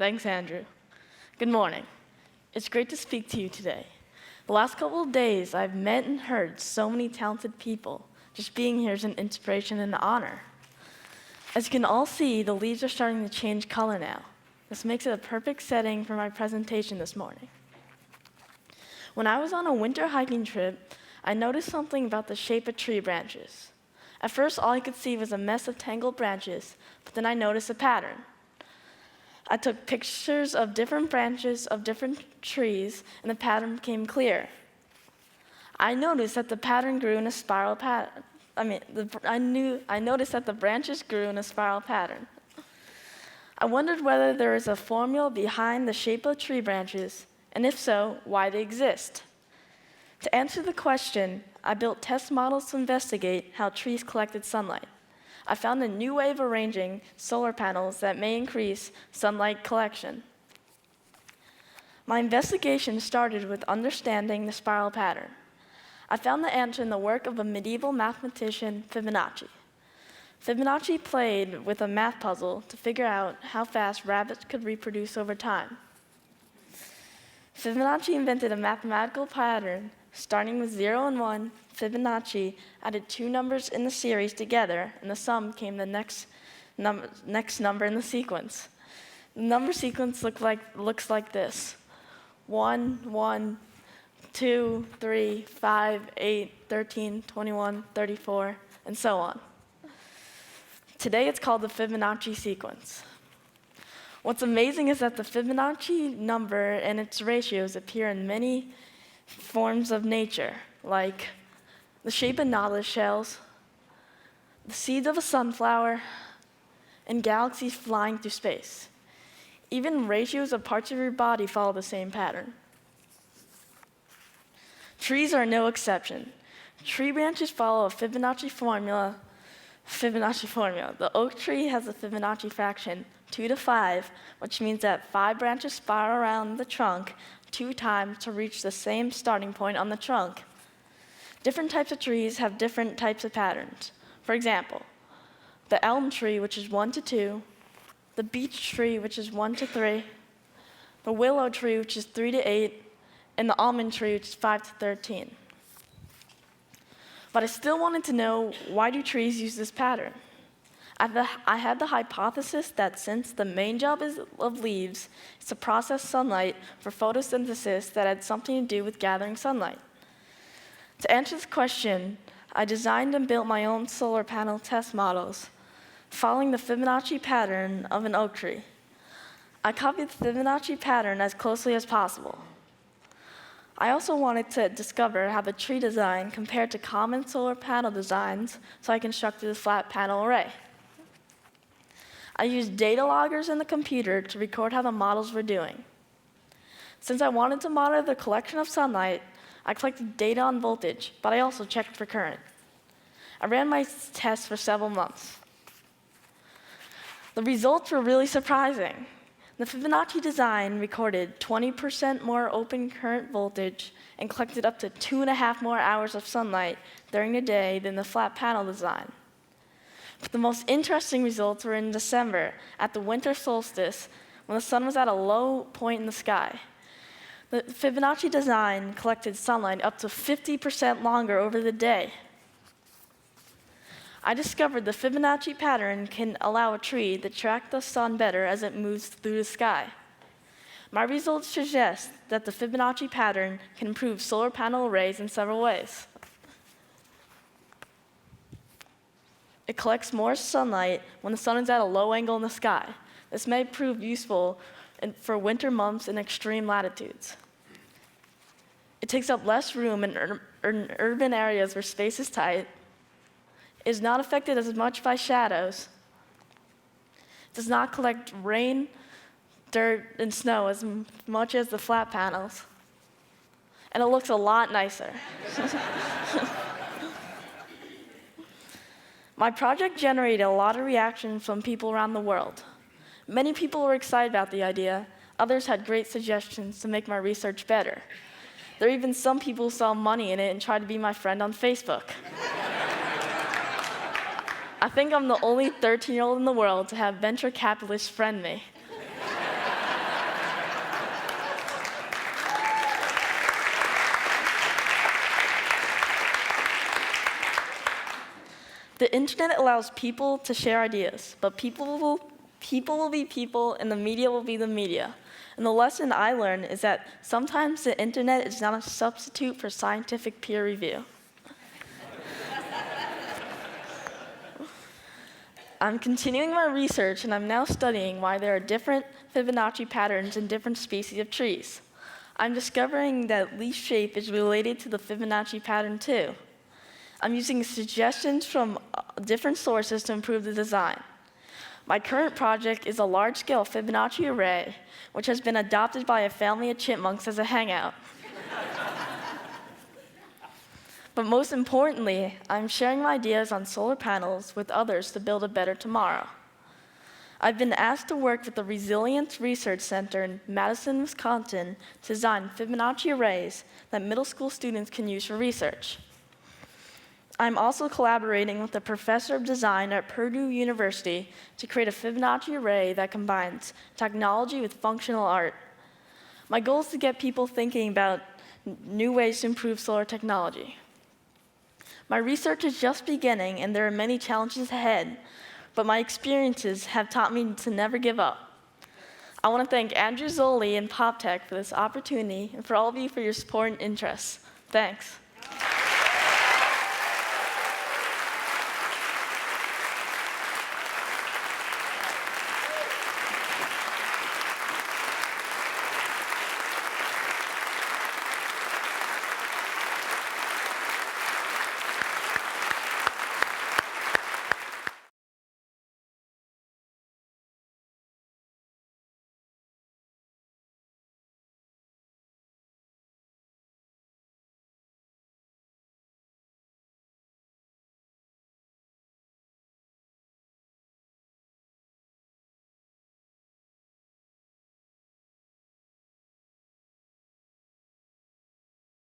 Thanks, Andrew. Good morning. It's great to speak to you today. The last couple of days, I've met and heard so many talented people. Just being here is an inspiration and an honor. As you can all see, the leaves are starting to change color now. This makes it a perfect setting for my presentation this morning. When I was on a winter hiking trip, I noticed something about the shape of tree branches. At first, all I could see was a mess of tangled branches, but then I noticed a pattern. I took pictures of different branches of different trees, and the pattern became clear. I noticed that the pattern grew in a spiral pattern. I noticed that the branches grew in a spiral pattern. I wondered whether there is a formula behind the shape of tree branches, and if so, why they exist. To answer the question, I built test models to investigate how trees collected sunlight. I found a new way of arranging solar panels that may increase sunlight collection. My investigation started with understanding the spiral pattern. I found the answer in the work of a medieval mathematician, Fibonacci. Fibonacci played with a math puzzle to figure out how fast rabbits could reproduce over time. Fibonacci invented a mathematical pattern. Starting with 0 and 1, Fibonacci added two numbers in the series together, and the sum became the next number in the sequence. The number sequence looks like this: 1, 1, 2, 3, 5, 8, 13, 21, 34, and so on. Today it's called the Fibonacci sequence. What's amazing is that the Fibonacci number and its ratios appear in many forms of nature, like the shape of nautilus shells, the seeds of a sunflower, and galaxies flying through space. Even ratios of parts of your body follow the same pattern. Trees are no exception. Tree branches follow a Fibonacci formula. The oak tree has a Fibonacci fraction 2 to 5, which means that 5 branches spiral around the trunk 2 times to reach the same starting point on the trunk. Different types of trees have different types of patterns. For example, the elm tree, which is 1 to 2, the beech tree, which is 1 to 3, the willow tree, which is 3 to 8, and the almond tree, which is 5 to 13. But I still wanted to know, why do trees use this pattern? I had the hypothesis that since the main job of leaves is to process sunlight for photosynthesis, that had something to do with gathering sunlight. To answer this question, I designed and built my own solar panel test models, following the Fibonacci pattern of an oak tree. I copied the Fibonacci pattern as closely as possible. I also wanted to discover how the tree design compared to common solar panel designs, so I constructed a flat panel array. I used data loggers in the computer to record how the models were doing. Since I wanted to monitor the collection of sunlight, I collected data on voltage, but I also checked for current. I ran my tests for several months. The results were really surprising. The Fibonacci design recorded 20% more open current voltage and collected up to 2.5 more hours of sunlight during the day than the flat panel design. But the most interesting results were in December, at the winter solstice, when the sun was at a low point in the sky. The Fibonacci design collected sunlight up to 50% longer over the day. I discovered the Fibonacci pattern can allow a tree to track the sun better as it moves through the sky. My results suggest that the Fibonacci pattern can improve solar panel arrays in several ways. It collects more sunlight when the sun is at a low angle in the sky. This may prove useful for winter months in extreme latitudes. It takes up less room in urban areas where space is tight. It is not affected as much by shadows. It does not collect rain, dirt, and snow as much as the flat panels. And it looks a lot nicer. My project generated a lot of reactions from people around the world. Many people were excited about the idea. Others had great suggestions to make my research better. There are even some people who saw money in it and tried to be my friend on Facebook. I think I'm the only 13-year-old in the world to have venture capitalists friend me. The internet allows people to share ideas, but people will be people, and the media will be the media. And the lesson I learned is that sometimes the internet is not a substitute for scientific peer review. I'm continuing my research, and I'm now studying why there are different Fibonacci patterns in different species of trees. I'm discovering that leaf shape is related to the Fibonacci pattern too. I'm using suggestions from different sources to improve the design. My current project is a large-scale Fibonacci array, which has been adopted by a family of chipmunks as a hangout. But most importantly, I'm sharing my ideas on solar panels with others to build a better tomorrow. I've been asked to work with the Resilience Research Center in Madison, Wisconsin, to design Fibonacci arrays that middle school students can use for research. I'm also collaborating with a professor of design at Purdue University to create a Fibonacci array that combines technology with functional art. My goal is to get people thinking about new ways to improve solar technology. My research is just beginning, and there are many challenges ahead, but my experiences have taught me to never give up. I want to thank Andrew Zoli and PopTech for this opportunity, and for all of you for your support and interest. Thanks.